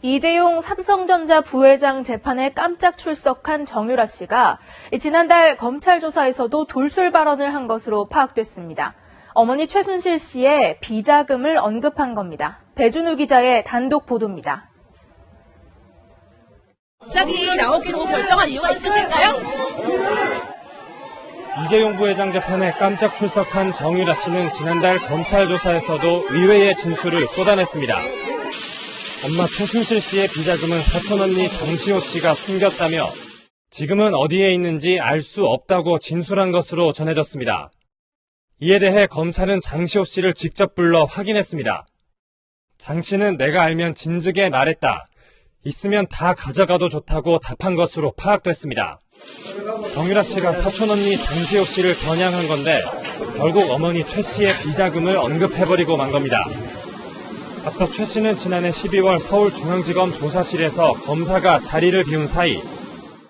이재용 삼성전자 부회장 재판에 깜짝 출석한 정유라 씨가 지난달 검찰 조사에서도 돌출 발언을 한 것으로 파악됐습니다. 어머니 최순실 씨의 비자금을 언급한 겁니다. 배준우 기자의 단독 보도입니다. 갑자기 나오기로 결정한 이유가 있으실까요? 이재용 부회장 재판에 깜짝 출석한 정유라 씨는 지난달 검찰 조사에서도 의외의 진술을 쏟아냈습니다. 엄마 최순실 씨의 비자금은 사촌 언니 장시호 씨가 숨겼다며 지금은 어디에 있는지 알 수 없다고 진술한 것으로 전해졌습니다. 이에 대해 검찰은 장시호 씨를 직접 불러 확인했습니다. 장 씨는 내가 알면 진즉에 말했다. 있으면 다 가져가도 좋다고 답한 것으로 파악됐습니다. 정유라 씨가 사촌 언니 장시호 씨를 겨냥한 건데 결국 어머니 최 씨의 비자금을 언급해버리고 만 겁니다. 앞서 최 씨는 지난해 12월 서울중앙지검 조사실에서 검사가 자리를 비운 사이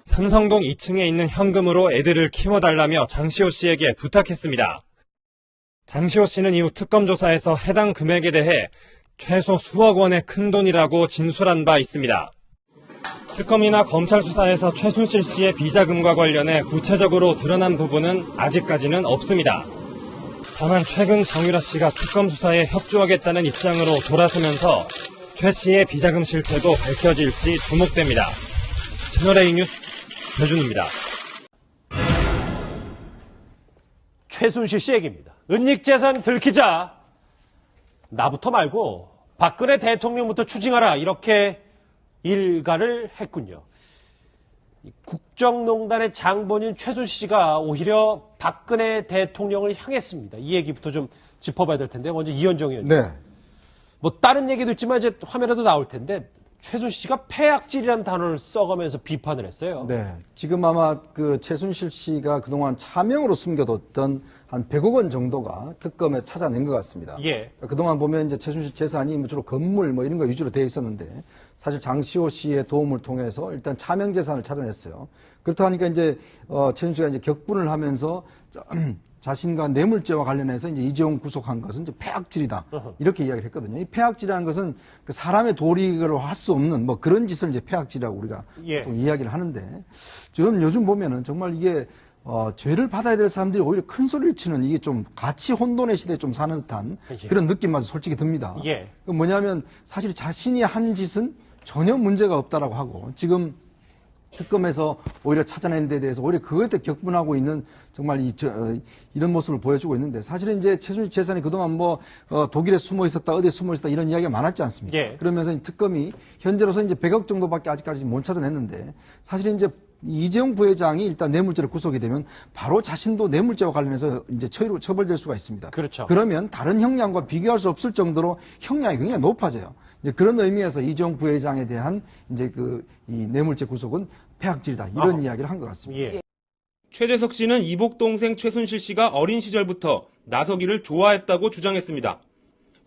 삼성동 2층에 있는 현금으로 애들을 키워달라며 장시호 씨에게 부탁했습니다. 장시호 씨는 이후 특검 조사에서 해당 금액에 대해 최소 수억 원의 큰돈이라고 진술한 바 있습니다. 특검이나 검찰 수사에서 최순실 씨의 비자금과 관련해 구체적으로 드러난 부분은 아직까지는 없습니다. 다만 최근 정유라 씨가 특검 수사에 협조하겠다는 입장으로 돌아서면서 최 씨의 비자금 실체도 밝혀질지 주목됩니다. 채널A 뉴스 배준우입니다. 최순실 씨 얘기입니다. 은닉재산 들키자 나부터 말고 박근혜 대통령부터 추징하라 이렇게 일가를 했군요. 국정농단의 장본인 최순실 씨가 오히려 박근혜 대통령을 향했습니다. 이 얘기부터 좀 짚어봐야 될 텐데 먼저 이현정 의원님. 네. 뭐 다른 얘기도 있지만 이제 화면에도 나올 텐데 최순실 씨가 폐악질이라는 단어를 써가면서 비판을 했어요. 네. 지금 아마 그 최순실 씨가 그동안 차명으로 숨겨뒀던 한 100억 원 정도가 특검에 찾아낸 것 같습니다. 예. 그동안 보면 이제 최순실 재산이 주로 건물 뭐 이런 거 위주로 되어 있었는데 사실 장시호 씨의 도움을 통해서 일단 차명 재산을 찾아냈어요. 그렇다 하니까 이제 최순실 씨가 이제 격분을 하면서 자신과 뇌물죄와 관련해서 이제 이재용 구속한 것은 이제 폐악질이다. 이렇게 이야기를 했거든요. 이 폐악질이라는 것은 그 사람의 도리로 할 수 없는 뭐 그런 짓을 이제 폐악질이라고 우리가 예. 또 이야기를 하는데 저는 요즘 보면은 정말 이게 죄를 받아야 될 사람들이 오히려 큰 소리를 치는 이게 좀 가치 혼돈의 시대에 좀 사는 듯한 예. 그런 느낌마저 솔직히 듭니다. 예. 그 뭐냐면 사실 자신이 한 짓은 전혀 문제가 없다라고 하고 지금 특검에서 오히려 찾아낸 데 대해서 오히려 그것에 격분하고 있는 정말 이런 모습을 보여주고 있는데 사실은 이제 최순실 재산이 그동안 뭐 독일에 숨어 있었다 어디에 숨어 있었다 이런 이야기가 많았지 않습니까? 예. 그러면서 특검이 현재로서 이제 100억 정도밖에 아직까지 못 찾아냈는데 사실은 이제 이재용 부회장이 일단 뇌물죄로 구속이 되면 바로 자신도 뇌물죄와 관련해서 이제 처벌될 수가 있습니다. 그렇죠. 그러면 다른 형량과 비교할 수 없을 정도로 형량이 굉장히 높아져요. 이제 그런 의미에서 이재용 부회장에 대한 이제 이 뇌물죄 구속은 폐악질이다 이런 이야기를 한 것 같습니다. 예. 최재석 씨는 이복 동생 최순실 씨가 어린 시절부터 나서기를 좋아했다고 주장했습니다.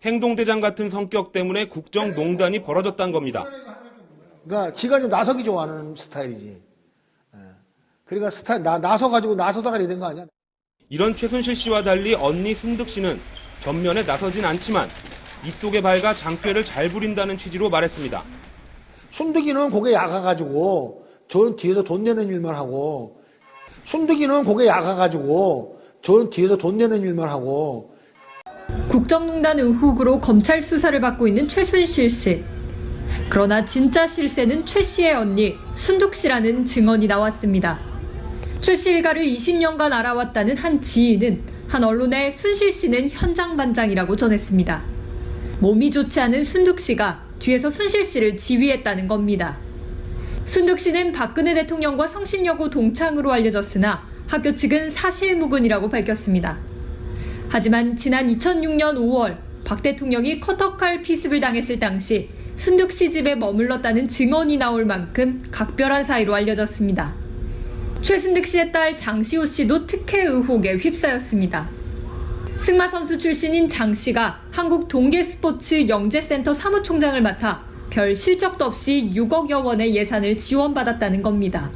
행동대장 같은 성격 때문에 국정농단이 벌어졌다는 겁니다. 그러니까 지가 좀 나서기 좋아하는 스타일이지. 그러니까 나서가지고 나서다가 이런 거 아니야? 이런 최순실 씨와 달리 언니 순득 씨는 전면에 나서진 않지만 입속에 밝아 장꾀를 잘 부린다는 취지로 말했습니다. 순득이는 고개 약아가지고 저는 뒤에서 돈 내는 일만 하고 순득이는 고개 약아가지고 저는 뒤에서 돈 내는 일만 하고 국정농단 의혹으로 검찰 수사를 받고 있는 최순실 씨. 그러나 진짜 실세는 최 씨의 언니 순득 씨라는 증언이 나왔습니다. 최 씨 일가를 20년간 알아왔다는 한 지인은 한 언론에 순실 씨는 현장반장이라고 전했습니다. 몸이 좋지 않은 순득 씨가 뒤에서 순실 씨를 지휘했다는 겁니다. 순득 씨는 박근혜 대통령과 성심여고 동창으로 알려졌으나 학교 측은 사실무근이라고 밝혔습니다. 하지만 지난 2006년 5월 박 대통령이 커터칼 피습을 당했을 당시 순득 씨 집에 머물렀다는 증언이 나올 만큼 각별한 사이로 알려졌습니다. 최순득 씨의 딸 장시호 씨도 특혜 의혹에 휩싸였습니다. 승마 선수 출신인 장 씨가 한국 동계스포츠 영재센터 사무총장을 맡아 별 실적도 없이 6억여 원의 예산을 지원받았다는 겁니다.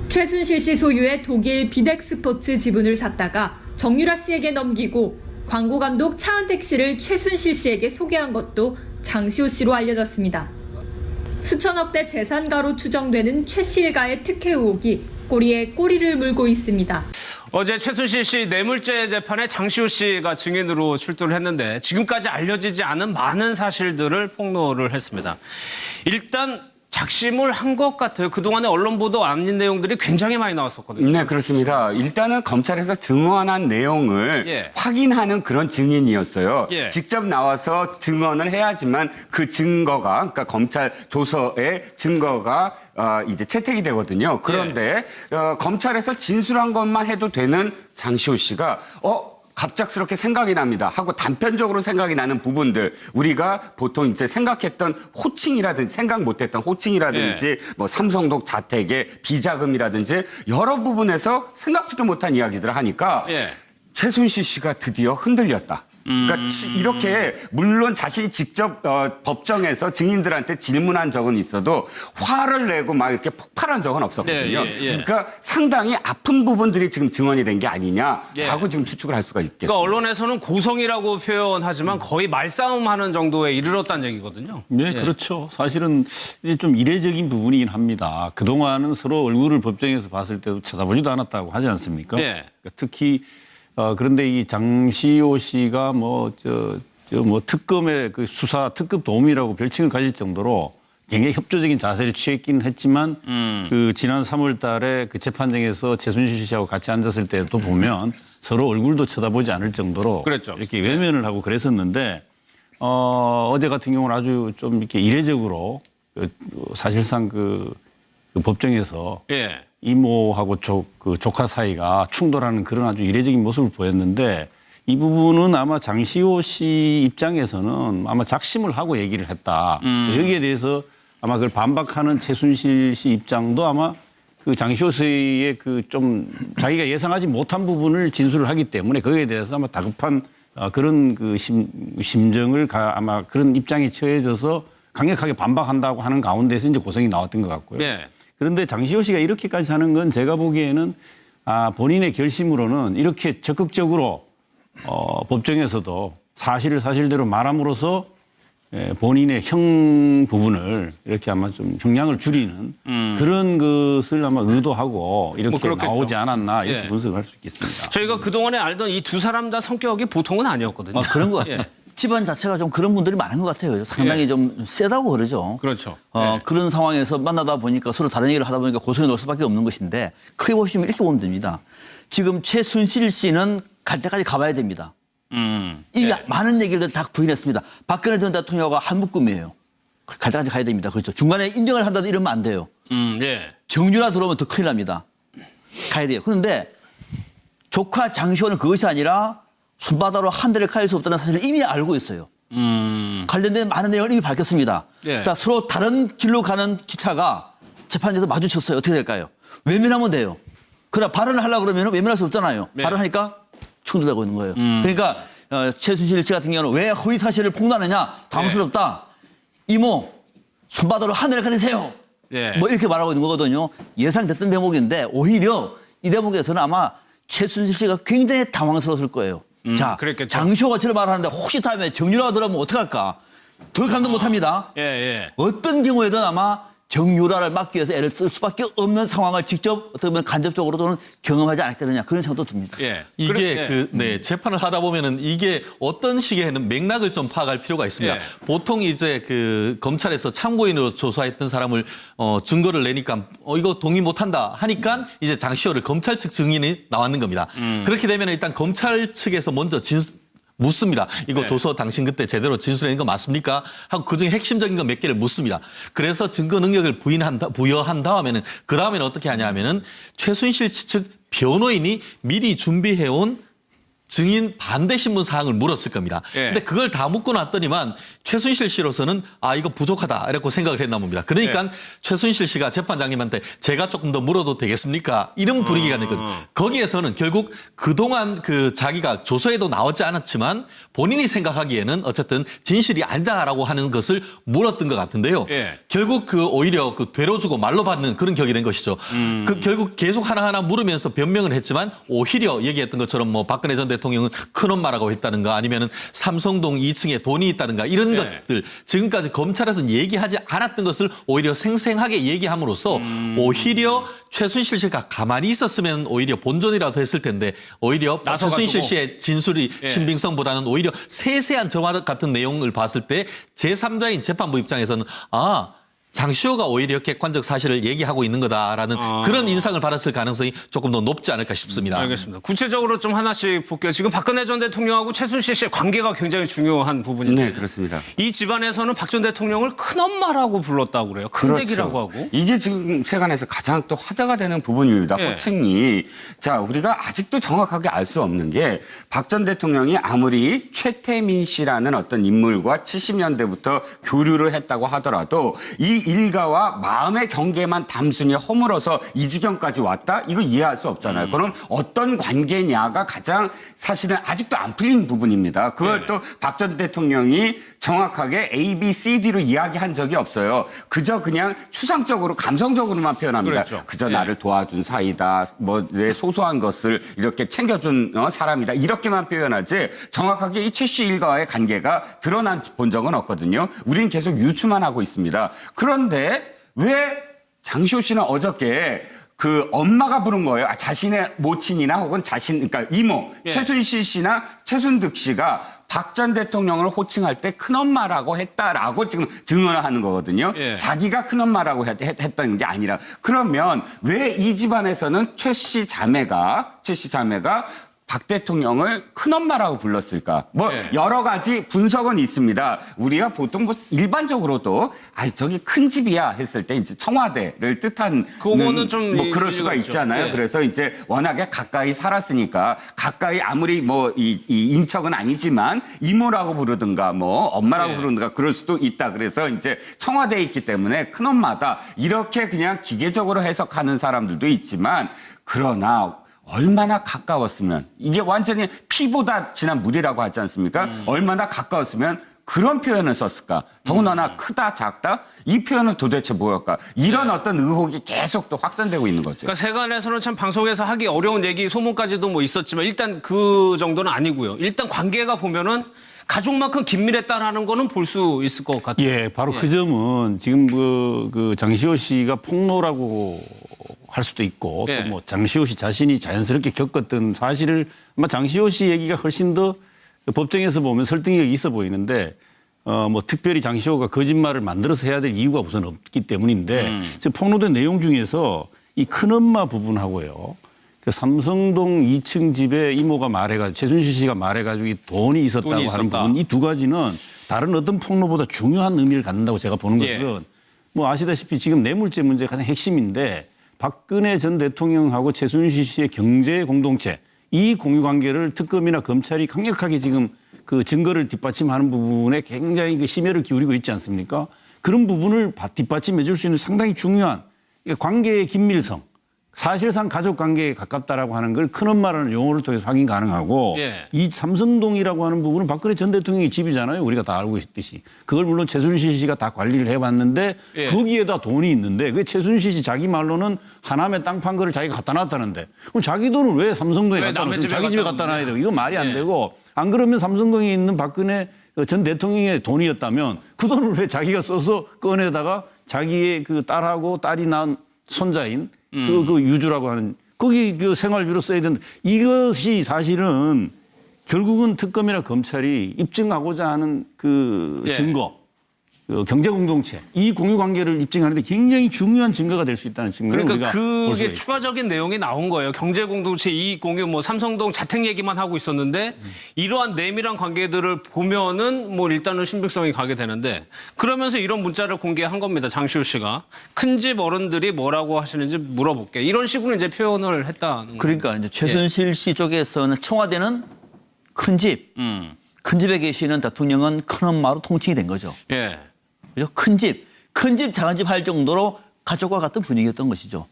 최순실 씨 소유의 독일 비덱스포츠 지분을 샀다가 정유라 씨에게 넘기고 광고 감독 차은택 씨를 최순실 씨에게 소개한 것도 장시호 씨로 알려졌습니다. 수천억대 재산가로 추정되는 최 씨 일가의 특혜 의혹이 꼬리에 꼬리를 물고 있습니다. 어제 최순실 씨 뇌물죄 재판에 장시호 씨가 증인으로 출두를 했는데 지금까지 알려지지 않은 많은 사실들을 폭로를 했습니다. 일단 작심을 한 것 같아요. 그동안에 언론 보도 아닌 내용들이 굉장히 많이 나왔었거든요. 네, 그렇습니다. 일단은 검찰에서 증언한 내용을 예. 확인하는 그런 증인이었어요. 예. 직접 나와서 증언을 해야지만 그 증거가, 그러니까 검찰 조서의 증거가 이제 채택이 되거든요. 그런데 검찰에서 진술한 것만 해도 되는 장시호 씨가 갑작스럽게 생각이 납니다 하고 단편적으로 생각이 나는 부분들, 우리가 보통 이제 생각했던 호칭이라든지 생각 못했던 호칭이라든지 뭐 삼성동 자택의 비자금이라든지 여러 부분에서 생각지도 못한 이야기들을 하니까 최순실 씨가 드디어 흔들렸다. 그러니까 이렇게 물론 자신이 직접 법정에서 증인들한테 질문한 적은 있어도 화를 내고 막 이렇게 폭발한 적은 없었거든요. 그러니까 상당히 아픈 부분들이 지금 증언이 된 게 아니냐라고 지금 추측을 할 수가 있겠습니다. 그러니까 언론에서는 고성이라고 표현하지만 거의 말싸움하는 정도에 이르렀다는 얘기거든요. 네, 그렇죠. 사실은 이제 좀 이례적인 부분이긴 합니다. 그동안은 서로 얼굴을 법정에서 봤을 때도 쳐다보지도 않았다고 하지 않습니까? 그러니까 특히 그런데 이 장시호 씨가 특검의 그 수사 특급 도움이라고 별칭을 가질 정도로 굉장히 협조적인 자세를 취했긴 했지만 그 지난 3월 달에 그 재판정에서 최순실 씨하고 같이 앉았을 때도 보면 서로 얼굴도 쳐다보지 않을 정도로 그랬죠. 이렇게 외면을 하고 그랬었는데 어제 같은 경우는 아주 좀 이렇게 이례적으로 사실상 그 법정에서 이모하고 조카 사이가 충돌하는 그런 아주 이례적인 모습을 보였는데 이 부분은 아마 장시호 씨 입장에서는 아마 작심을 하고 얘기를 했다. 여기에 대해서 아마 그걸 반박하는 최순실 씨 입장도 아마 그 장시호 씨의 그 좀 자기가 예상하지 못한 부분을 진술을 하기 때문에 거기에 대해서 아마 다급한 그런 그 심정을 아마 그런 입장에 처해져서 강력하게 반박한다고 하는 가운데서 이제 고성이 나왔던 것 같고요. 그런데 장시호 씨가 이렇게까지 하는 건 제가 보기에는 본인의 결심으로는 이렇게 적극적으로 법정에서도 사실을 사실대로 말함으로써 본인의 형 부분을 이렇게 아마 좀 형량을 줄이는 그런 것을 아마 의도하고 이렇게 나오지 않았나 이렇게 분석할 수 있겠습니다. 저희가 그동안에 알던 이 두 사람 다 성격이 보통은 아니었거든요. 그런 것 같아요. 집안 자체가 좀 그런 분들이 많은 것 같아요. 상당히 좀 세다고 그러죠. 그렇죠. 그런 상황에서 만나다 보니까 서로 다른 얘기를 하다 보니까 고성이 날 수밖에 없는 것인데 크게 보시면 이렇게 보면 됩니다. 지금 최순실 씨는 갈 때까지 가봐야 됩니다. 이게 많은 얘기를 다 부인했습니다. 박근혜 전 대통령과 한 묶음이에요. 갈 때까지 가야 됩니다. 그렇죠. 중간에 인정을 한다도 이러면 안 돼요. 정유라 들어오면 더 큰일 납니다. 가야 돼요. 그런데 조카 장시호는 그것이 아니라 손바닥으로 한 대를 가릴 수 없다는 사실을 이미 알고 있어요. 관련된 많은 내용을 이미 밝혔습니다. 자, 서로 다른 길로 가는 기차가 재판에서 마주쳤어요. 어떻게 될까요? 외면하면 돼요. 그러나 발언을 하려고 그러면 외면할 수 없잖아요. 발언하니까 충돌되고 있는 거예요. 그러니까 최순실 씨 같은 경우는 왜 허위 사실을 폭로하느냐? 당황스럽다. 이모, 손바닥으로 하늘을 가리세요. 뭐 이렇게 말하고 있는 거거든요. 예상됐던 대목인데 오히려 이 대목에서는 아마 최순실 씨가 굉장히 당황스러웠을 거예요. 자, 그랬겠죠. 장시호가 저를 말하는데 혹시 다음에 정유라가 들어오면 어떡할까? 더 감동 못합니다. 어떤 경우에든 아마 정유라를 막기 위해서 애를 쓸 수밖에 없는 상황을 직접 어떻게 보면 간접적으로 또는 경험하지 않았겠느냐 그런 생각도 듭니다. 이게 재판을 하다 보면은 이게 어떤 식의 맥락을 좀 파악할 필요가 있습니다. 보통 이제 그 검찰에서 참고인으로 조사했던 사람을 증거를 내니까 이거 동의 못한다 하니까 이제 장시호를 검찰 측 증인이 나왔는 겁니다. 그렇게 되면 일단 검찰 측에서 먼저 묻습니다. 이거 조서 당신 그때 제대로 진술한 거 맞습니까? 하고 그중에 핵심적인 거 몇 개를 묻습니다. 그래서 증거 능력을 부여한 다음에는 그 다음에는 어떻게 하냐면은 최순실 측 변호인이 미리 준비해온 증인 반대 신문 사항을 물었을 겁니다. 근데 그걸 다 묻고 났더니만 최순실 씨로서는 이거 부족하다 이렇게 생각을 했나 봅니다. 그러니까 최순실 씨가 재판장님한테 제가 조금 더 물어도 되겠습니까? 이런 분위기가 됐거든요. 거기에서는 결국 그동안 그 자기가 조서에도 나오지 않았지만 본인이 생각하기에는 어쨌든 진실이 아니다라고 하는 것을 물었던 것 같은데요. 결국 오히려 되로 주고 말로 받는 그런 격이 된 것이죠. 결국 계속 하나하나 물으면서 변명을 했지만 오히려 얘기했던 것처럼 박근혜 전 대통령 대통령은 큰엄마라고 했다는가 아니면은 삼성동 2층에 돈이 있다는가 이런 것들 지금까지 검찰에서는 얘기하지 않았던 것을 오히려 생생하게 얘기함으로써 오히려 최순실 씨가 가만히 있었으면 오히려 본전이라도 했을 텐데 오히려 최순실 씨의 진술이 신빙성보다는 오히려 세세한 저와 같은 내용을 봤을 때 제3자인 재판부 입장에서는 장시호가 오히려 객관적 사실을 얘기하고 있는 거다라는 그런 인상을 받았을 가능성이 조금 더 높지 않을까 싶습니다. 알겠습니다. 구체적으로 좀 하나씩 볼게요. 지금 박근혜 전 대통령하고 최순실 씨의 관계가 굉장히 중요한 부분인데. 네, 그렇습니다. 이 집안에서는 박 전 대통령을 큰엄마라고 불렀다고 그래요. 큰댁이라고 하고. 이게 지금 세간에서 가장 또 화제가 되는 부분입니다. 호칭이. 자, 우리가 아직도 정확하게 알 수 없는 게 박 전 대통령이 아무리 최태민 씨라는 어떤 인물과 70년대부터 교류를 했다고 하더라도 이 일가와 마음의 경계만 단순히 허물어서 이 지경까지 왔다? 이거 이해할 수 없잖아요. 그럼 어떤 관계냐가 가장 사실은 아직도 안 풀린 부분입니다. 그걸 또 박 전 대통령이 정확하게 A, B, C, D로 이야기한 적이 없어요. 그저 그냥 추상적으로 감성적으로만 표현합니다. 그렇죠. 그저 나를 도와준 사이다. 뭐 내 소소한 것을 이렇게 챙겨준 사람이다. 이렇게만 표현하지 정확하게 이 최 씨 일가와의 관계가 드러난 본 적은 없거든요. 우리는 계속 유추만 하고 있습니다. 그런데 왜 장시호 씨는 어저께 그 엄마가 부른 거예요. 자신의 모친이나 혹은 그러니까 이모, 최순실 씨나 최순득 씨가 박 전 대통령을 호칭할 때 큰엄마라고 했다라고 지금 증언을 하는 거거든요. 자기가 큰엄마라고 했다는 게 아니라. 그러면 왜 이 집안에서는 최 씨 자매가 박 대통령을 큰엄마라고 불렀을까? 여러 가지 분석은 있습니다. 우리가 보통 일반적으로도 저기 큰 집이야 했을 때 이제 청와대를 뜻하는 그거는 좀 그럴 수가 있잖아요. 그래서 이제 워낙에 가까이 살았으니까 가까이 아무리 이 인척은 아니지만 이모라고 부르든가 엄마라고 부르든가 그럴 수도 있다. 그래서 이제 청와대에 있기 때문에 큰엄마다 이렇게 그냥 기계적으로 해석하는 사람들도 있지만 그러나 얼마나 가까웠으면 이게 완전히 피보다 진한 물이라고 하지 않습니까? 얼마나 가까웠으면 그런 표현을 썼을까? 더군다나 크다, 작다? 이 표현은 도대체 뭐였까? 이런 어떤 의혹이 계속 또 확산되고 있는 거죠. 그러니까 세간에서는 참 방송에서 하기 어려운 얘기, 소문까지도 있었지만 일단 그 정도는 아니고요. 일단 관계가 보면은 가족만큼 긴밀했다라는 거는 볼 수 있을 것 같아요. 예, 바로 그 점은 지금 그 장시호 씨가 폭로라고 할 수도 있고 또 장시호 씨 자신이 자연스럽게 겪었던 사실을 아마 장시호 씨 얘기가 훨씬 더 법정에서 보면 설득력이 있어 보이는데 특별히 장시호가 거짓말을 만들어서 해야 될 이유가 우선 없기 때문인데 지금 폭로된 내용 중에서 이 큰엄마 부분하고요. 그 삼성동 2층 집에 이모가 말해가지고 최순실 씨가 말해가지고 이 돈이 있었다고 하는 부분 이 두 가지는 다른 어떤 폭로보다 중요한 의미를 갖는다고 제가 보는 것은 아시다시피 지금 뇌물죄 문제가 가장 핵심인데 박근혜 전 대통령하고 최순실 씨의 경제 공동체 이 공유 관계를 특검이나 검찰이 강력하게 지금 그 증거를 뒷받침하는 부분에 굉장히 그 심혈을 기울이고 있지 않습니까? 그런 부분을 뒷받침해 줄 수 있는 상당히 중요한 관계의 긴밀성. 사실상 가족 관계에 가깝다라고 하는 걸 큰엄마라는 용어를 통해서 확인 가능하고 이 삼성동이라고 하는 부분은 박근혜 전 대통령의 집이잖아요. 우리가 다 알고 있듯이. 그걸 물론 최순실 씨가 다 관리를 해봤는데 거기에다 돈이 있는데 그 최순실 씨 자기 말로는 하남에 땅 판 거를 자기가 갖다 놨다는데 그럼 자기 돈을 왜 삼성동에 갖다 놨어요? 자기 집에 갖다 놔야 되고 이거 말이 안 되고 안 그러면 삼성동에 있는 박근혜 전 대통령의 돈이었다면 그 돈을 왜 자기가 써서 꺼내다가 자기의 그 딸하고 딸이 낳은 손자인 그 유주라고 하는 거기 그 생활비로 써야 된다. 이것이 사실은 결국은 특검이나 검찰이 입증하고자 하는 그 증거, 그 경제 공동체 이 공유 관계를 입증하는데 굉장히 중요한 증거가 될 수 있다는 증거를 그러니까 우리가 볼 수가 그게 추가적인 내용이 나온 거예요. 경제 공동체 이익 공유 삼성동 자택 얘기만 하고 있었는데 이러한 내밀한 관계들을 보면은 일단은 신빙성이 가게 되는데 그러면서 이런 문자를 공개한 겁니다. 장시호 씨가 큰 집 어른들이 뭐라고 하시는지 물어볼게. 이런 식으로 이제 표현을 했다는 그러니까 이제 최순실 씨 쪽에서는 청와대는 큰 집, 큰 집에 계시는 대통령은 큰엄마로 통칭이 된 거죠. 그죠? 큰 집, 작은 집 할 정도로 가족과 같은 분위기였던 것이죠.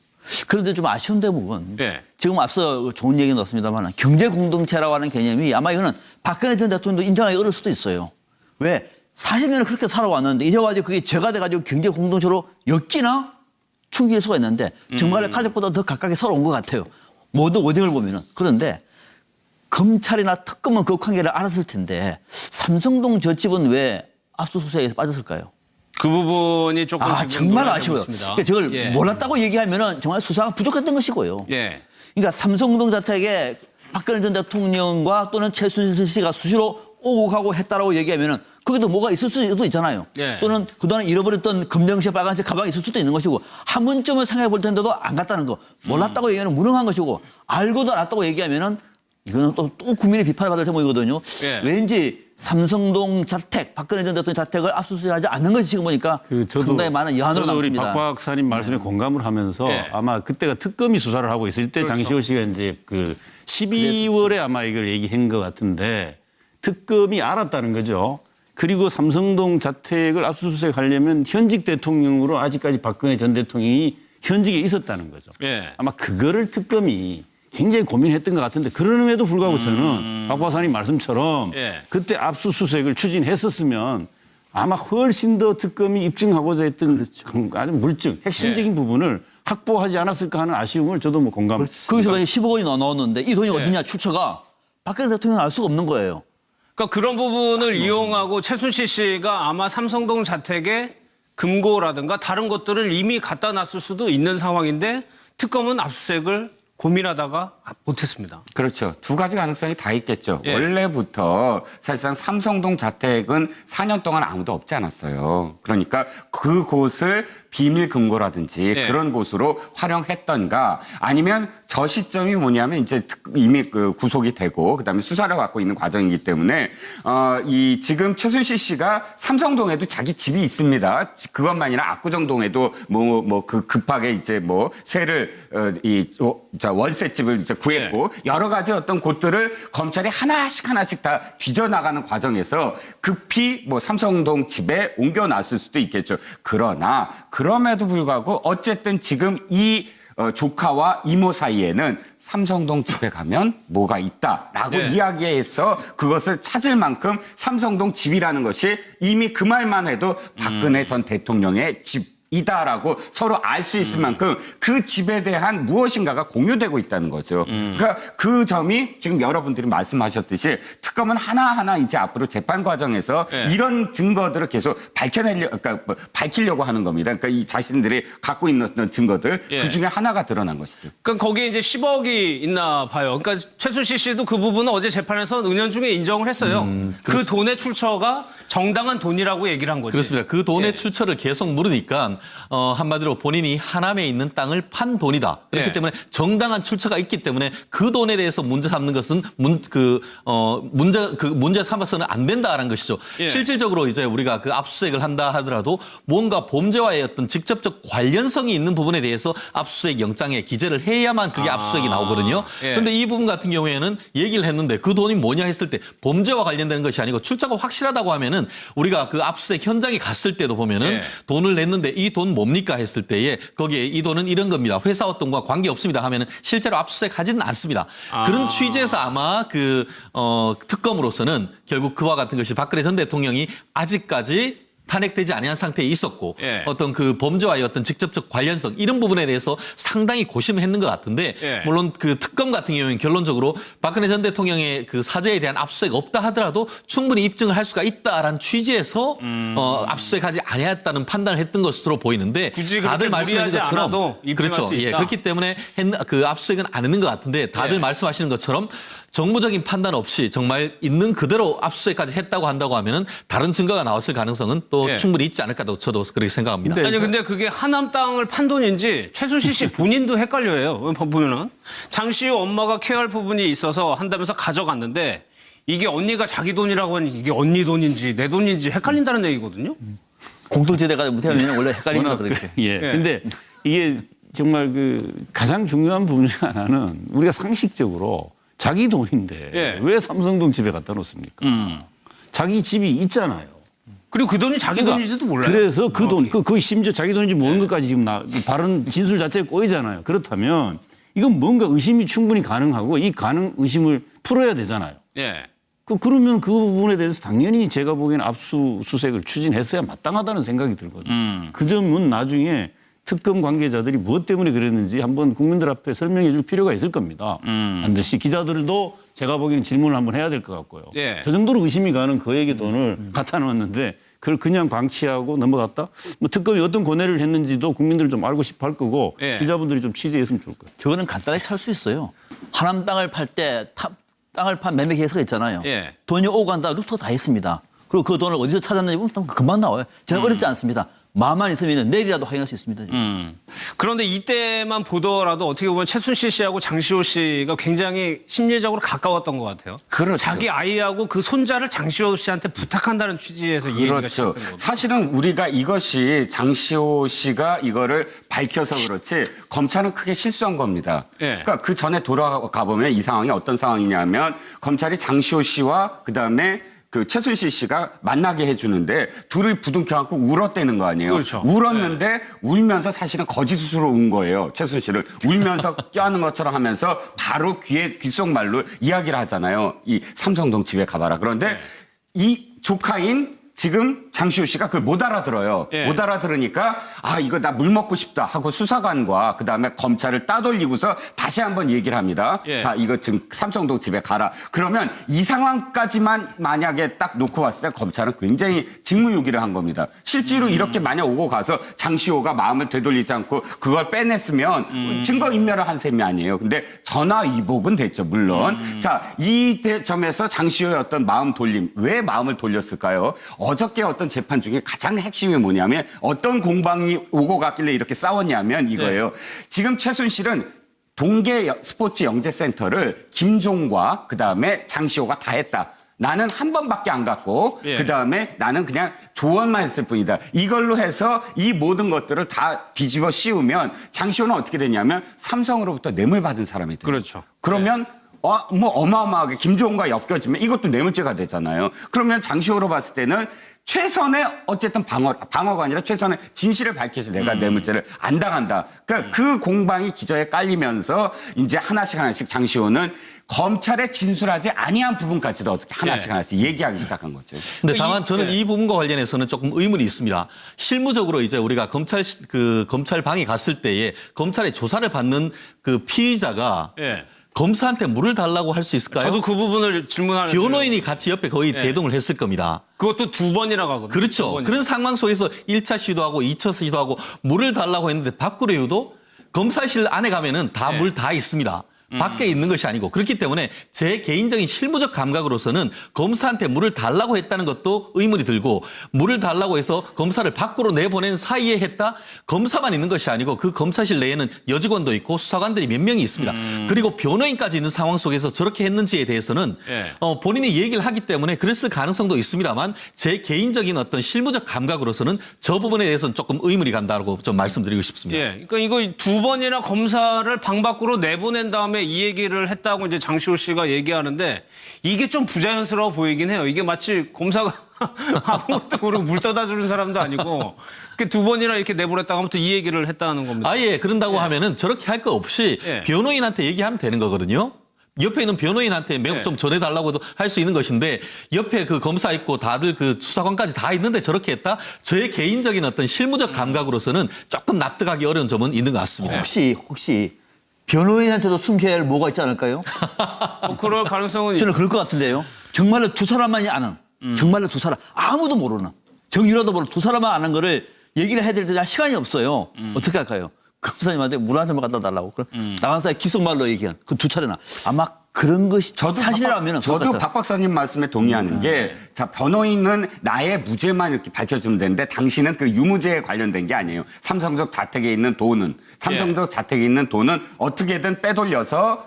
그런데 좀 아쉬운 대목은 지금 앞서 좋은 얘기는 없습니다만 경제 공동체라고 하는 개념이 아마 이거는 박근혜 전 대통령도 인정하기 어려울 수도 있어요. 왜? 40년을 그렇게 살아왔는데 이제 와서 그게 죄가 돼가지고 경제 공동체로 엮이나 충격일 수가 있는데 정말 가족보다 더 가깝게 살아온 것 같아요. 모든 워딩을 보면은. 그런데 검찰이나 특검은 그 관계를 알았을 텐데 삼성동 저 집은 왜 압수수색에서 빠졌을까요? 그 부분이 조금 지금 정말 논란이 되고 아쉬워요. 있습니다. 그러니까 저걸 예. 몰랐다고 얘기하면은 정말 수사가 부족했던 것이고요. 예. 그러니까 삼성동 자택에 박근혜 전 대통령과 또는 최순실 씨가 수시로 오고 가고 했다라고 얘기하면은 거기도 뭐가 있을 수도 있잖아요. 예. 또는 그동안 잃어버렸던 검정색 빨간색 가방이 있을 수도 있는 것이고 한 번쯤은 생각해 볼 텐데도 안 갔다는 거. 몰랐다고 얘기하면 무능한 것이고 알고도 알았다고 얘기하면은 이거는 또 국민의 비판을 받을 대목이거든요. 예. 왠지 삼성동 자택, 박근혜 전 대통령 자택을 압수수색하지 않는 것이 지금 보니까 상당히 많은 여한으로 저도 우리 남습니다. 박 박사님 말씀에 공감을 하면서 예. 아마 그때가 특검이 수사를 하고 있을 때 장시호 씨가 이제 그 12월에 아마 이걸 얘기한 것 같은데 특검이 알았다는 거죠. 그리고 삼성동 자택을 압수수색하려면 현직 대통령으로 아직까지 박근혜 전 대통령이 현직에 있었다는 거죠. 예. 아마 그거를 특검이 굉장히 고민했던 것 같은데 그럼에도 불구하고 저는 박 박사님 말씀처럼 예. 그때 압수수색을 추진했었으면 아마 훨씬 더 특검이 입증하고자 했던 아주 물증, 핵심적인 부분을 확보하지 않았을까 하는 아쉬움을 저도 뭐 공감. 거기서 만약 10억 원이 나왔는데 이 돈이 어디냐 출처가 박근혜 대통령은 알 수가 없는 거예요. 그러니까 그런 부분을 이용하고 최순실 씨가 아마 삼성동 자택에 금고라든가 다른 것들을 이미 갖다 놨을 수도 있는 상황인데 특검은 압수수색을 고민하다가 못했습니다. 그렇죠. 두 가지 가능성이 다 있겠죠. 예. 원래부터 사실상 삼성동 자택은 4년 동안 아무도 없지 않았어요. 그러니까 그곳을 비밀 금고라든지 예. 그런 곳으로 활용했던가 아니면 저 시점이 뭐냐면 이제 이미 그 구속이 되고 그다음에 수사를 받고 있는 과정이기 때문에 이 지금 최순실 씨가 삼성동에도 자기 집이 있습니다. 그것만이나 압구정동에도 뭐 그 급하게 이제 뭐 세를 월세집을 이제 구했고 여러 가지 어떤 곳들을 검찰이 하나씩 다 뒤져 나가는 과정에서 급히 뭐 삼성동 집에 옮겨놨을 수도 있겠죠. 그러나 그럼에도 불구하고 어쨌든 지금 이 조카와 이모 사이에는 삼성동 집에 가면 뭐가 있다라고 네. 이야기해서 그것을 찾을 만큼 삼성동 집이라는 것이 이미 그 말만 해도 박근혜 전 대통령의 집이다라고 서로 알 수 있을 만큼 그 집에 대한 무엇인가가 공유되고 있다는 거죠. 그러니까 그 점이 지금 여러분들이 말씀하셨듯이 특검은 하나하나 이제 앞으로 재판 과정에서 네. 이런 증거들을 계속 밝히려고 하는 겁니다. 그러니까 이 자신들이 갖고 있는 어떤 증거들 예. 그 중에 하나가 드러난 것이죠. 그러니까 거기에 이제 10억이 있나 봐요. 그러니까 최순실 씨도 그 부분은 어제 재판에서 은연중에 인정을 했어요. 그 돈의 출처가 정당한 돈이라고 얘기를 한 거죠. 그렇습니다. 그 돈의 예. 출처를 계속 물으니까 한마디로 본인이 하남에 있는 땅을 판 돈이다. 그렇기 예. 때문에 정당한 출처가 있기 때문에 그 돈에 대해서 문제 삼는 것은 문제 삼아서는 안 된다라는 것이죠. 예. 실질적으로 이제 우리가 그 압수수색을 한다 하더라도 뭔가 범죄와의 어떤 직접적 관련성이 있는 부분에 대해서 압수수색 영장에 기재를 해야만 그게 압수수색이 나오거든요. 그런데 예. 이 부분 같은 경우에는 얘기를 했는데 그 돈이 뭐냐 했을 때 범죄와 관련되는 것이 아니고 출처가 확실하다고 하면은 우리가 그 압수수색 현장에 갔을 때도 보면은 예. 돈을 냈는데 이 돈 뭡니까 했을 때에 거기에 이 돈은 이런 겁니다. 회사 어떤과 관계 없습니다 하면은 실제로 압수수색 하지는 않습니다. 그런 취지에서 아마 그 특검으로서는 결국 그와 같은 것이 박근혜 전 대통령이 아직까지 탄핵되지 아니한 상태에 있었고 예. 어떤 그 범죄와의 어떤 직접적 관련성 이런 부분에 대해서 상당히 고심을 했는 것 같은데 예. 물론 그 특검 같은 경우에는 결론적으로 박근혜 전 대통령의 그 사죄에 대한 압수수색 없다 하더라도 충분히 입증을 할 수가 있다라는 취지에서 압수수색하지 아니했다는 판단을 했던 것으로 보이는데 굳이 다들 그렇게 말씀하신 무리하지 것처럼 않아도 입증할 그렇죠. 수 있다. 예, 그렇기 때문에 그 압수수색은 안 했는 것 같은데 다들 예. 말씀하시는 것처럼 정무적인 판단 없이 정말 있는 그대로 압수수색까지 했다고 한다고 하면은 다른 증거가 나왔을 가능성은 또 예. 충분히 있지 않을까도 저도 그렇게 생각합니다. 근데 아니 근데 그게 하남 땅을 판 돈인지 최순실 씨 본인도 헷갈려요. 보면은 장시호 엄마가 케어할 부분이 있어서 한다면서 가져갔는데 이게 언니가 자기 돈이라고 하니 이게 언니 돈인지 내 돈인지 헷갈린다는 얘기거든요. 공동체대가 못하면 원래 헷갈립니다. 워낙 그렇게. 예. 근데 이게 정말 그 가장 중요한 부분 중 하나는 우리가 상식적으로 자기 돈인데 예. 왜 삼성동 집에 갖다 놓습니까? 자기 집이 있잖아요. 그리고 그 돈이 자기 그러니까 돈인지도 몰라요. 그래서 그 돈, 그 심지어 자기 돈인지 모르는 것까지 지금 바른 진술 자체가 꼬이잖아요. 그렇다면 이건 뭔가 의심이 충분히 가능하고 이 의심을 풀어야 되잖아요. 예. 그러면 그 부분에 대해서 당연히 제가 보기에는 압수수색을 추진했어야 마땅하다는 생각이 들거든요. 그 점은 나중에 특검 관계자들이 무엇 때문에 그랬는지 한번 국민들 앞에 설명해 줄 필요가 있을 겁니다. 반드시 기자들도 제가 보기에는 질문을 한번 해야 될 것 같고요. 예. 저 정도로 의심이 가는 거액의 돈을 갖다 놓았는데 그걸 그냥 방치하고 넘어갔다? 뭐 특검이 어떤 고뇌를 했는지도 국민들은 좀 알고 싶어 할 거고 예. 기자분들이 좀 취재했으면 좋을 거예요. 저거는 간단하게 찾을 수 있어요. 하남 땅을 팔 때 땅을 판 매매 계획서가 있잖아요. 예. 돈이 오고 간다 루트 다 했습니다. 그리고 그 돈을 어디서 찾았는지 보면 금방 나와요. 제가 어렵지 않습니다. 마음만 있으면 내일이라도 확인할 수 있습니다. 그런데 이때만 보더라도 어떻게 보면 최순실 씨하고 장시호 씨가 굉장히 심리적으로 가까웠던 것 같아요. 그렇죠. 자기 아이하고 그 손자를 장시호 씨한테 부탁한다는 취지에서 이 얘기가 그렇죠. 시작된 겁니다. 사실은 우리가 이것이 장시호 씨가 이거를 밝혀서 그렇지 검찰은 크게 실수한 겁니다. 예. 그러니까 그 전에 돌아가 보면 이 상황이 어떤 상황이냐면 검찰이 장시호 씨와 그다음에 그 최순실 씨가 만나게 해주는데 둘이 부둥켜갖고 울었다는 거 아니에요. 그렇죠. 울었는데 울면서 사실은 거짓으로 운 거예요. 최순실을 울면서 껴안는 것처럼 하면서 바로 귓속말로 이야기를 하잖아요. 이 삼성동 집에 가봐라. 그런데 이 조카인 지금 장시호 씨가 그걸 못 알아들어요. 예. 못 알아들으니까 아 이거 나 물 먹고 싶다 하고 수사관과 그다음에 검찰을 따돌리고서 다시 한번 얘기를 합니다. 예. 자 이거 지금 삼성동 집에 가라. 그러면 이 상황까지만 만약에 딱 놓고 왔을 때 검찰은 굉장히 직무유기를 한 겁니다. 실제로 이렇게 만약 오고 가서 장시호가 마음을 되돌리지 않고 그걸 빼냈으면 증거인멸을 한 셈이 아니에요. 근데 전화위복은 됐죠. 물론. 자 이 점에서 장시호의 어떤 마음 돌림. 왜 마음을 돌렸을까요? 어저께 어떤 재판 중에 가장 핵심이 뭐냐면 어떤 공방이 오고 갔길래 이렇게 싸웠냐면 이거예요. 지금 최순실은 동계 스포츠 영재센터를 김종과 그다음에 장시호가 다 했다. 나는 한 번밖에 안 갔고 그다음에 나는 그냥 조언만 했을 뿐이다. 이걸로 해서 이 모든 것들을 다 뒤집어 씌우면 장시호는 어떻게 되냐면 삼성으로부터 뇌물 받은 사람이 돼요. 그렇죠. 그러면 뭐 어마어마하게 김종과 엮여지면 이것도 뇌물죄가 되잖아요. 그러면 장시호로 봤을 때는 최선의 어쨌든 방어가 아니라 최선의 진실을 밝혀서 내가 뇌물죄를 안 당한다. 그러니까 그 공방이 기저에 깔리면서 이제 하나씩 장시호는 검찰에 진술하지 아니한 부분까지도 어떻게 하나씩 얘기하기 시작한 거죠. 근데 다만 저는 이 부분과 관련해서는 조금 의문이 있습니다. 실무적으로 이제 우리가 검찰방에 갔을 때에 검찰의 조사를 받는 그 피의자가 검사한테 물을 달라고 할 수 있을까요? 저도 그 부분을 질문하는 변호인이 같이 옆에 거의 대동을 했을 겁니다. 그것도 2번이나 가거든요. 그렇죠. 그런 상황 속에서 1차 시도하고 2차 시도하고 물을 달라고 했는데 밖으로 해도 검사실 안에 가면은 다 물 다 있습니다. 밖에 있는 것이 아니고 그렇기 때문에 제 개인적인 실무적 감각으로서는 검사한테 물을 달라고 했다는 것도 의문이 들고 물을 달라고 해서 검사를 밖으로 내보낸 사이에 했다? 검사만 있는 것이 아니고 그 검사실 내에는 여직원도 있고 수사관들이 몇 명이 있습니다. 그리고 변호인까지 있는 상황 속에서 저렇게 했는지에 대해서는 본인이 얘기를 하기 때문에 그랬을 가능성도 있습니다만 제 개인적인 어떤 실무적 감각으로서는 저 부분에 대해서는 조금 의문이 간다고 좀 말씀드리고 싶습니다. 그러니까 이거 2번이나 검사를 방 밖으로 내보낸 다음에 이 얘기를 했다고 이제 장시호 씨가 얘기하는데 이게 좀 부자연스러워 보이긴 해요. 이게 마치 검사가 아무것도 모르고 물 떠다 주는 사람도 아니고 2번이나 이렇게 내보냈다가 아무튼 이 얘기를 했다는 겁니다. 아예 그런다고 하면은 저렇게 할 거 없이 변호인한테 얘기하면 되는 거거든요. 옆에 있는 변호인한테 매우 좀 전해달라고도 할 수 있는 것인데 옆에 그 검사 있고 다들 그 수사관까지 다 있는데 저렇게 했다? 저의 개인적인 어떤 실무적 감각으로서는 조금 납득하기 어려운 점은 있는 것 같습니다. 혹시 변호인한테도 숨겨야 할 뭐가 있지 않을까요? 그럴 가능성은 저는 그럴 것 같은데요. 정말로 두 사람만이 아는, 정말로 두 사람, 아무도 모르는, 정유라도 모르는 두 사람만 아는 거를 얘기를 해야 될 때 시간이 없어요. 어떻게 할까요? 검사님한테 물 한 잔만 갖다 달라고. 나간 사이 기속말로 얘기한 그 두 차례나. 아마 그런 것이 사실이라면 저도 박 박사님 말씀에 동의하는 게 자 변호인은 나의 무죄만 이렇게 밝혀주면 되는데 당신은 그 유무죄에 관련된 게 아니에요. 삼성적 자택에 있는 돈은 어떻게든 빼돌려서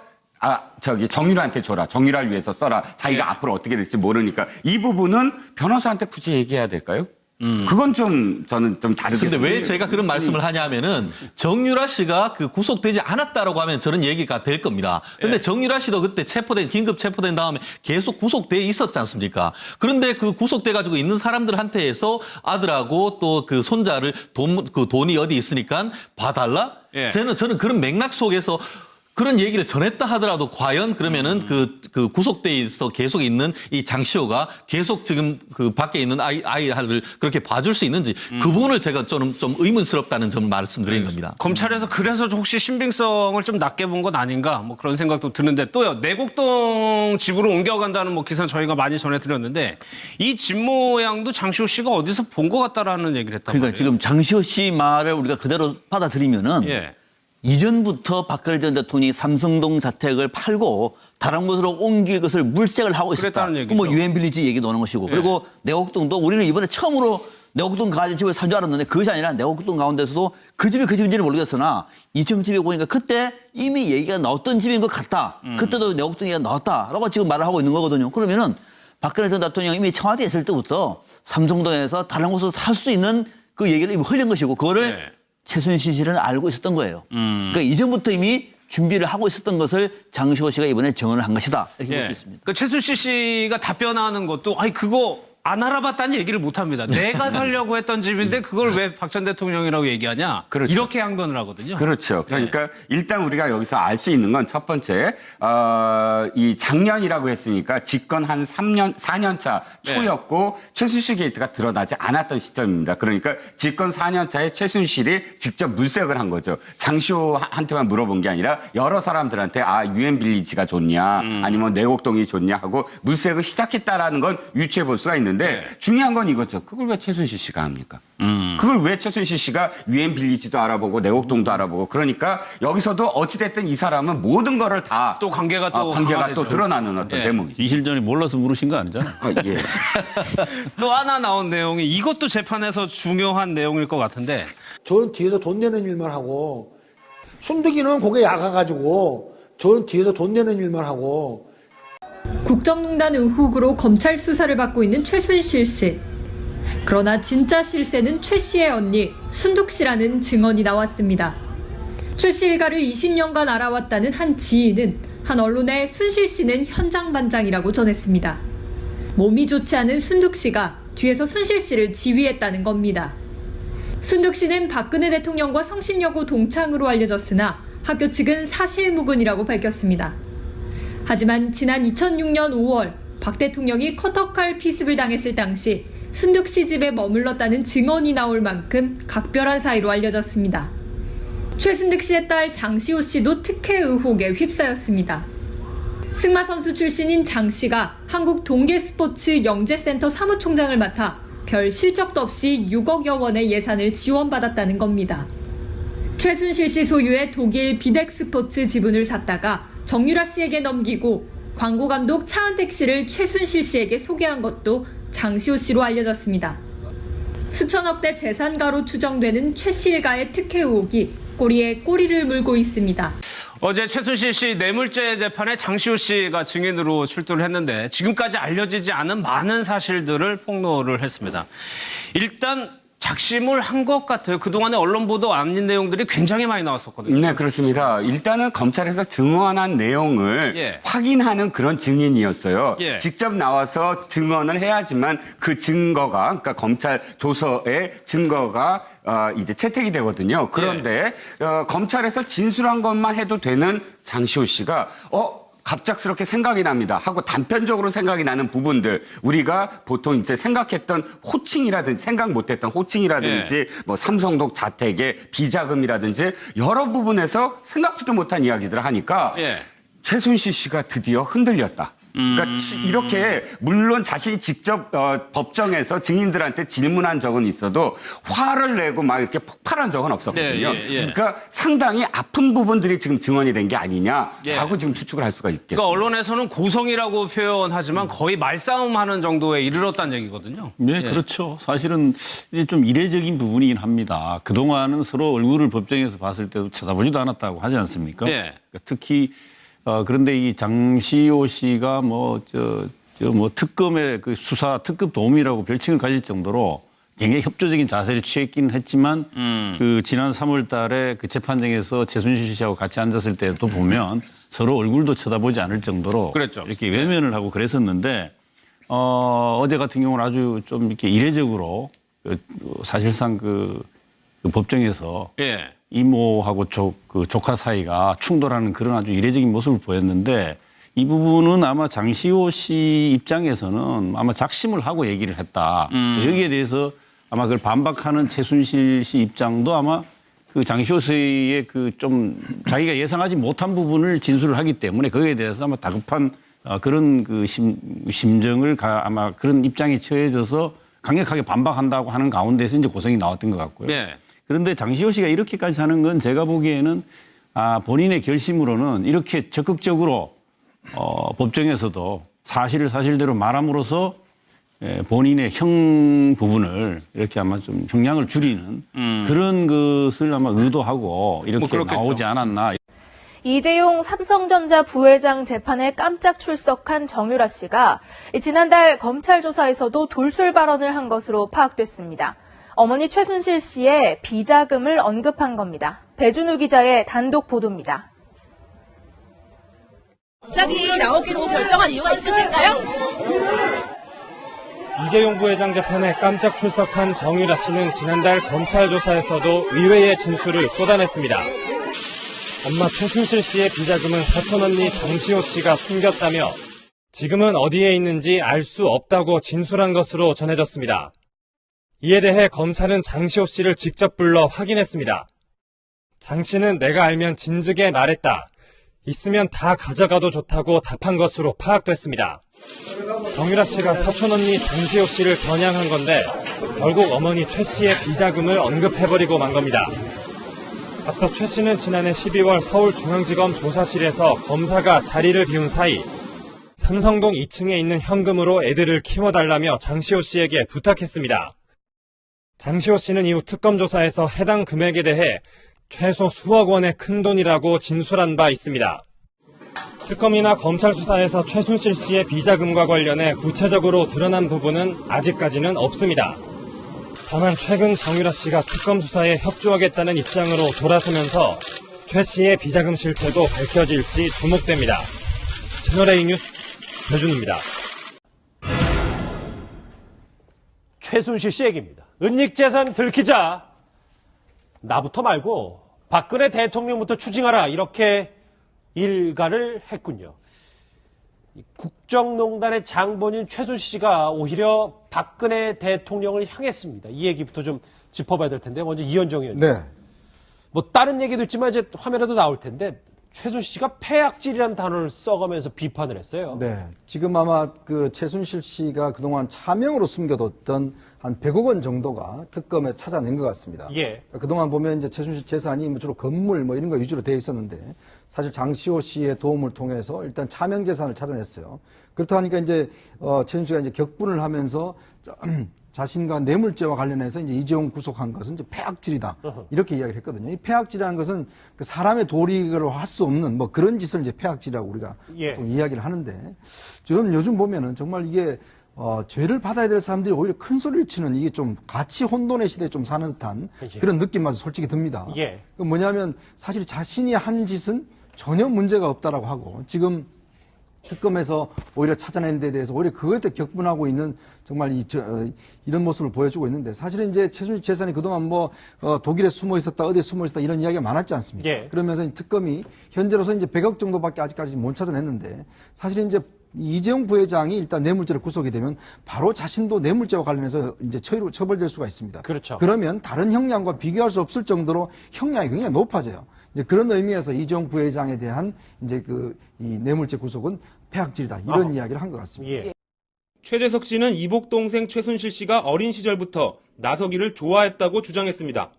정유라한테 줘라. 정유라를 위해서 써라. 자기가 앞으로 어떻게 될지 모르니까 이 부분은 변호사한테 굳이 얘기해야 될까요? 그건 저는 좀 다르게. 근데 왜 제가 그런 말씀을 하냐면은 정유라 씨가 그 구속되지 않았다라고 하면 저는 얘기가 될 겁니다. 근데 정유라 씨도 그때 긴급 체포된 다음에 계속 구속돼 있었지 않습니까? 그런데 그 구속돼 가지고 있는 사람들한테서 아들하고 또 그 손자를 돈이 어디 있으니까 봐달라? 저는 그런 맥락 속에서 그런 얘기를 전했다 하더라도 과연 그러면은 그 구속돼 있어 계속 있는 이 장시호가 계속 지금 그 밖에 있는 아이를 그렇게 봐줄 수 있는지 그 부분을 제가 좀 의문스럽다는 점을 말씀드린 겁니다. 검찰에서 그래서 혹시 신빙성을 좀 낮게 본 건 아닌가 뭐 그런 생각도 드는데 또요. 내곡동 집으로 옮겨간다는 뭐 기사 저희가 많이 전해드렸는데 이 집 모양도 장시호 씨가 어디서 본 것 같다라는 얘기를 했단 그러니까 말이에요. 지금 장시호 씨 말을 우리가 그대로 받아들이면은 예. 이전부터 박근혜 전 대통령이 삼성동 자택을 팔고 다른 곳으로 옮길 것을 물색을 하고 있었다. 그랬다는 얘기죠. 뭐 유엔 빌리지 얘기 나오는 것이고. 예. 그리고 내곡동도 우리는 이번에 처음으로 내곡동 가진 집을 산 줄 알았는데 그것이 아니라 내곡동 가운데서도 그 집이 그 집인지는 모르겠으나 2층 집에 보니까 그때 이미 얘기가 나왔던 집인 것 같다. 그때도 내곡동 얘기가 나왔다라고 지금 말을 하고 있는 거거든요. 그러면은 박근혜 전 대통령이 이미 청와대에 있을 때부터 삼성동에서 다른 곳으로 살 수 있는 그 얘기를 이미 흘린 것이고 그거를 네. 최순실 씨는 알고 있었던 거예요. 그러니까 이전부터 이미 준비를 하고 있었던 것을 장시호 씨가 이번에 증언을 한 것이다. 이렇게 볼 수 있습니다. 그 최순실 씨가 답변하는 것도 아니 그거 안 알아봤다는 얘기를 못 합니다. 내가 살려고 했던 집인데 그걸 왜 박 전 대통령이라고 얘기하냐. 그렇죠. 이렇게 항변을 하거든요. 그렇죠. 그러니까 일단 우리가 여기서 알 수 있는 건 첫 번째, 이 작년이라고 했으니까 집권 한 4년 차 초였고 최순실 게이트가 드러나지 않았던 시점입니다. 그러니까 집권 4년 차에 최순실이 직접 물색을 한 거죠. 장시호한테만 물어본 게 아니라 여러 사람들한테 유엔 빌리지가 좋냐 아니면 내곡동이 좋냐 하고 물색을 시작했다라는 건 유추해 볼 수가 있는데 중요한 건 이거죠. 그걸 왜 최순실 씨가 합니까? 그걸 왜 최순실 씨가 유엔 빌리지도 알아보고 내곡동도 알아보고 그러니까 여기서도 어찌됐든 이 사람은 모든 거를 다 또 관계가 또 드러나는 어떤 대목이죠. 이실 전에 몰라서 물으신 거 아니잖아요. 예. 또 하나 나온 내용이 이것도 재판에서 중요한 내용일 것 같은데 저는 뒤에서 돈 내는 일만 하고 순득이는 고개 약아가지고 저는 뒤에서 돈 내는 일만 하고 국정농단 의혹으로 검찰 수사를 받고 있는 최순실 씨. 그러나 진짜 실세는 최 씨의 언니 순득 씨라는 증언이 나왔습니다. 최 씨 일가를 20년간 알아왔다는 한 지인은 한 언론에 순실 씨는 현장 반장이라고 전했습니다. 몸이 좋지 않은 순득 씨가 뒤에서 순실 씨를 지휘했다는 겁니다. 순득 씨는 박근혜 대통령과 성심여고 동창으로 알려졌으나 학교 측은 사실무근이라고 밝혔습니다. 하지만 지난 2006년 5월 박 대통령이 커터칼 피습을 당했을 당시 순득 씨 집에 머물렀다는 증언이 나올 만큼 각별한 사이로 알려졌습니다. 최순득 씨의 딸 장시호 씨도 특혜 의혹에 휩싸였습니다. 승마 선수 출신인 장 씨가 한국 동계스포츠 영재센터 사무총장을 맡아 별 실적도 없이 6억여 원의 예산을 지원받았다는 겁니다. 최순실 씨 소유의 독일 비덱스포츠 지분을 샀다가 정유라 씨에게 넘기고 광고 감독 차은택 씨를 최순실 씨에게 소개한 것도 장시호 씨로 알려졌습니다. 수천억대 재산가로 추정되는 최 씨 일가의 특혜 의혹이 꼬리에 꼬리를 물고 있습니다. 어제 최순실 씨 뇌물죄 재판에 장시호 씨가 증인으로 출두를 했는데 지금까지 알려지지 않은 많은 사실들을 폭로를 했습니다. 일단 작심을 한 것 같아요. 그동안에 언론 보도 아닌 내용들이 굉장히 많이 나왔었거든요. 네, 그렇습니다. 일단은 검찰에서 증언한 내용을 확인하는 그런 증인이었어요. 직접 나와서 증언을 해야지만 그 증거가, 그러니까 검찰 조서의 증거가 이제 채택이 되거든요. 그런데 검찰에서 진술한 것만 해도 되는 장시호 씨가 갑작스럽게 생각이 납니다 하고 단편적으로 생각이 나는 부분들 우리가 보통 이제 생각했던 호칭이라든지 생각 못했던 호칭이라든지 뭐 삼성동 자택의 비자금이라든지 여러 부분에서 생각지도 못한 이야기들을 하니까 최순실 씨가 드디어 흔들렸다. 그러니까 이렇게 물론 자신이 직접 법정에서 증인들한테 질문한 적은 있어도 화를 내고 막 이렇게 폭발한 적은 없었거든요. 그러니까 상당히 아픈 부분들이 지금 증언이 된 게 아니냐라고 지금 추측을 할 수가 있겠습니다. 그러니까 언론에서는 고성이라고 표현하지만 거의 말싸움하는 정도에 이르렀다는 얘기거든요. 네, 그렇죠. 사실은 이제 좀 이례적인 부분이긴 합니다. 그동안은 서로 얼굴을 법정에서 봤을 때도 쳐다보지도 않았다고 하지 않습니까? 그러니까 특히 그런데 이 장시호 씨가 특검의 그 수사 특급 도움이라고 별칭을 가질 정도로 굉장히 협조적인 자세를 취했긴 했지만 그 지난 3월 달에 그 재판정에서 최순실 씨하고 같이 앉았을 때도 보면 서로 얼굴도 쳐다보지 않을 정도로 이렇게 외면을 하고 그랬었는데 어제 같은 경우는 아주 좀 이렇게 이례적으로 사실상 그 법정에서 예. 이모하고 그 조카 사이가 충돌하는 그런 아주 이례적인 모습을 보였는데 이 부분은 아마 장시호 씨 입장에서는 아마 작심을 하고 얘기를 했다. 여기에 대해서 아마 그걸 반박하는 최순실 씨 입장도 아마 그 장시호 씨의 그 좀 자기가 예상하지 못한 부분을 진술을 하기 때문에 거기에 대해서 아마 다급한 그런 그 심정을 아마 그런 입장에 처해져서 강력하게 반박한다고 하는 가운데서 이제 고성이 나왔던 것 같고요. 네. 그런데 장시호 씨가 이렇게까지 하는 건 제가 보기에는 본인의 결심으로는 이렇게 적극적으로 법정에서도 사실을 사실대로 말함으로써 본인의 형 부분을 이렇게 아마 좀 형량을 줄이는 그런 것을 아마 의도하고 이렇게 나오지 않았나. 이재용 삼성전자 부회장 재판에 깜짝 출석한 정유라 씨가 지난달 검찰 조사에서도 돌출 발언을 한 것으로 파악됐습니다. 어머니 최순실 씨의 비자금을 언급한 겁니다. 배준우 기자의 단독 보도입니다. 갑자기 나오기로 결정한 이유가 있으실까요? 이재용 부회장 재판에 깜짝 출석한 정유라 씨는 지난달 검찰 조사에서도 의외의 진술을 쏟아냈습니다. 엄마 최순실 씨의 비자금은 사촌언니 장시호 씨가 숨겼다며 지금은 어디에 있는지 알 수 없다고 진술한 것으로 전해졌습니다. 이에 대해 검찰은 장시호 씨를 직접 불러 확인했습니다. 장 씨는 내가 알면 진즉에 말했다. 있으면 다 가져가도 좋다고 답한 것으로 파악됐습니다. 정유라 씨가 사촌언니 장시호 씨를 겨냥한 건데 결국 어머니 최 씨의 비자금을 언급해버리고 만 겁니다. 앞서 최 씨는 지난해 12월 서울중앙지검 조사실에서 검사가 자리를 비운 사이 삼성동 2층에 있는 현금으로 애들을 키워달라며 장시호 씨에게 부탁했습니다. 장시호 씨는 이후 특검 조사에서 해당 금액에 대해 최소 수억 원의 큰돈이라고 진술한 바 있습니다. 특검이나 검찰 수사에서 최순실 씨의 비자금과 관련해 구체적으로 드러난 부분은 아직까지는 없습니다. 다만 최근 정유라 씨가 특검 수사에 협조하겠다는 입장으로 돌아서면서 최 씨의 비자금 실체도 밝혀질지 주목됩니다. 채널A 뉴스 배준우입니다. 최순실 씨 얘기입니다. 은닉재산 들키자 나부터 말고 박근혜 대통령부터 추징하라 이렇게 일가를 했군요. 국정농단의 장본인 최순실 씨가 오히려 박근혜 대통령을 향했습니다. 이 얘기부터 좀 짚어봐야 될 텐데 먼저 이현정 의원님. 네. 뭐 다른 얘기도 있지만 이제 화면에도 나올 텐데 최순실 씨가 폐악질이라는 단어를 써가면서 비판을 했어요. 네. 지금 아마 그 최순실 씨가 그동안 차명으로 숨겨뒀던 한 100억 원 정도가 특검에 찾아낸 것 같습니다. 예. 그동안 보면 이제 최순실 재산이 뭐 주로 건물 뭐 이런 거 위주로 되어 있었는데 사실 장시호 씨의 도움을 통해서 일단 차명 재산을 찾아냈어요. 그렇다 하니까 이제 최순실 씨가 이제 격분을 하면서 자신과 뇌물죄와 관련해서 이제 이재용 구속한 것은 이제 폐악질이다. 이렇게 이야기를 했거든요. 이 폐악질이라는 것은 그 사람의 도리로 할 수 없는 뭐 그런 짓을 이제 폐악질이라고 우리가 보통 이야기를 하는데 저는 요즘 보면은 정말 이게 죄를 받아야 될 사람들이 오히려 큰 소리를 치는 이게 좀 가치 혼돈의 시대에 좀 사는 듯한 그런 느낌마저 솔직히 듭니다. 그 뭐냐면 사실 자신이 한 짓은 전혀 문제가 없다라고 하고 지금 특검에서 오히려 찾아낸 데 대해서 오히려 그것에 격분하고 있는 정말 이런 모습을 보여주고 있는데 사실은 이제 최순실 재산이 그동안 뭐 독일에 숨어 있었다 어디에 숨어 있었다 이런 이야기가 많았지 않습니까? 그러면서 특검이 현재로서 이제 100억 정도밖에 아직까지 못 찾아냈는데 사실은 이제 이재용 부회장이 일단 뇌물죄로 구속이 되면 바로 자신도 뇌물죄와 관련해서 이제 처벌될 수가 있습니다. 그렇죠. 그러면 다른 형량과 비교할 수 없을 정도로 형량이 굉장히 높아져요. 이제 그런 의미에서 이재용 부회장에 대한 이제 이 뇌물죄 구속은 폐악질이다 이런 이야기를 한 것 같습니다. 최재석 씨는 이복 동생 최순실 씨가 어린 시절부터 나서기를 좋아했다고 주장했습니다.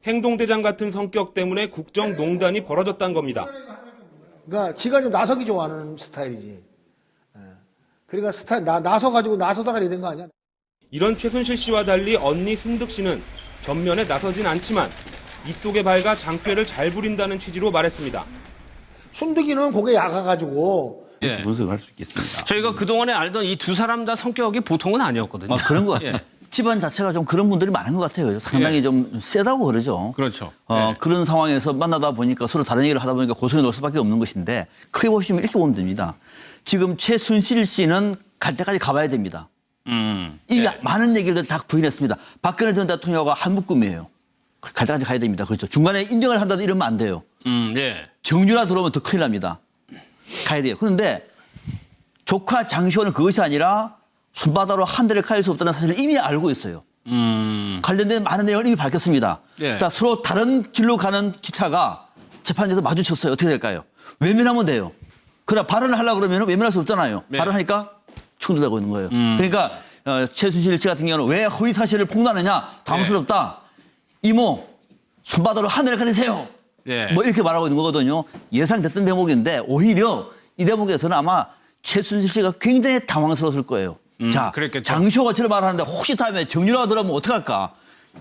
행동대장 같은 성격 때문에 국정농단이 벌어졌다는 겁니다. 그러니까 지가 좀 나서기 좋아하는 스타일이지. 그러니까 나서가지고 나서다가 이런 거 아니야? 이런 최순실 씨와 달리 언니 순득 씨는 전면에 나서진 않지만 입속에 밝아 장꾀를 잘 부린다는 취지로 말했습니다. 순득이는 고개 약아가지고 분석할 수 있겠습니다. 저희가 그동안에 알던 이 두 사람 다 성격이 보통은 아니었거든요. 그런 것 같아요. 집안 자체가 좀 그런 분들이 많은 것 같아요. 상당히 좀 세다고 그러죠. 그렇죠. 그런 상황에서 만나다 보니까 서로 다른 얘기를 하다 보니까 고성이 놀 수밖에 없는 것인데 크게 보시면 이렇게 보면 됩니다. 지금 최순실 씨는 갈 때까지 가봐야 됩니다. 이게 많은 얘기를 다 부인했습니다. 박근혜 전 대통령과 한 묶음이에요. 갈 때까지 가야 됩니다. 그렇죠. 중간에 인정을 한다도 이러면 안 돼요. 예. 정유라 들어오면 더 큰일 납니다. 가야 돼요. 그런데 조카 장시호는 그것이 아니라 손바닥으로 한 대를 가릴 수 없다는 사실을 이미 알고 있어요. 관련된 많은 내용을 이미 밝혔습니다. 예. 자, 서로 다른 길로 가는 기차가 재판에서 마주쳤어요. 어떻게 될까요? 외면하면 돼요. 그러나 발언을 하려고 그러면 외면할 수 없잖아요. 네. 발언하니까 충돌되고 있는 거예요. 그러니까 최순실 씨 같은 경우는 왜 허위 사실을 폭로하느냐? 당황스럽다. 이모, 손바닥으로 하늘을 가리세요. 예. 뭐 이렇게 말하고 있는 거거든요. 예상됐던 대목인데 오히려 이 대목에서는 아마 최순실 씨가 굉장히 당황스러웠을 거예요. 자, 그랬겠죠. 장시호가 저를 말하는데 혹시 다음에 정유라가 들어오면 어떡할까?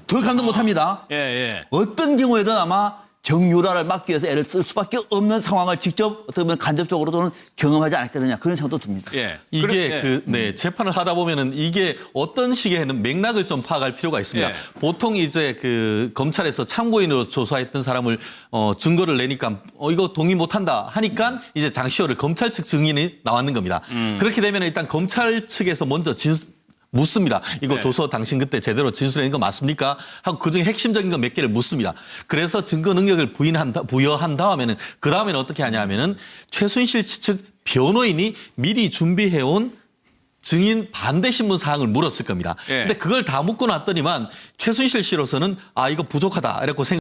더 감동 못합니다. 예, 예. 어떤 경우에든 아마 정유라를 막기 위해서 애를 쓸 수밖에 없는 상황을 직접 어떻게 보면 간접적으로 또는 경험하지 않았겠느냐 그런 생각도 듭니다. 예. 이게 재판을 하다 보면은 이게 어떤 식의 맥락을 좀 파악할 필요가 있습니다. 예. 보통 이제 그 검찰에서 참고인으로 조사했던 사람을 증거를 내니까 이거 동의 못한다 하니까 이제 장시호를 검찰 측 증인이 나왔는 겁니다. 그렇게 되면 일단 검찰 측에서 먼저 묻습니다. 이거 네. 조서 당신 그때 제대로 진술한 거 맞습니까? 하고 그중에 핵심적인 거 몇 개를 묻습니다. 그래서 증거 능력을 부여한 다음에는 그 다음에는 어떻게 하냐면은 최순실 측 변호인이 미리 준비해온 증인 반대 신문 사항을 물었을 겁니다. 예. 근데 그걸 다 묻고 났더니만 최순실 씨로서는 이거 부족하다 이렇게 생각.